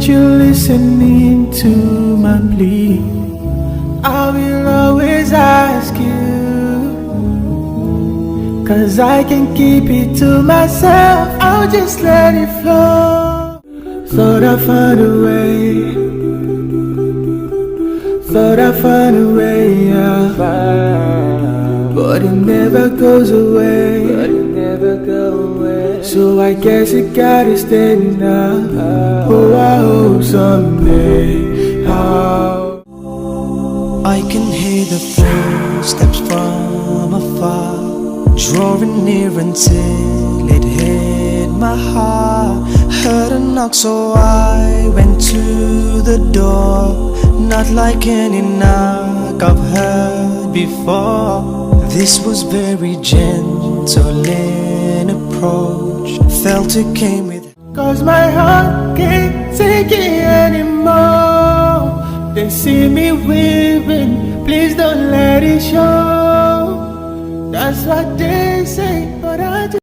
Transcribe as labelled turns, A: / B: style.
A: you listening to my plea. I will always ask you, 'cause I can keep it to myself. I'll just let it flow. Thought I'd find a way. Thought I'd find a way, yeah. But it never goes away. So I guess it gotta stay now. Oh, I hope someday how
B: I can hear the footsteps from afar, drawing near until it hit my heart. Heard a knock, so I went to the door. Not like any knock I've heard before. This was very gentle in approach. Felt it came with,
A: 'cause my heart can't take it anymore. They see me weeping, please don't let it show. That's what they say.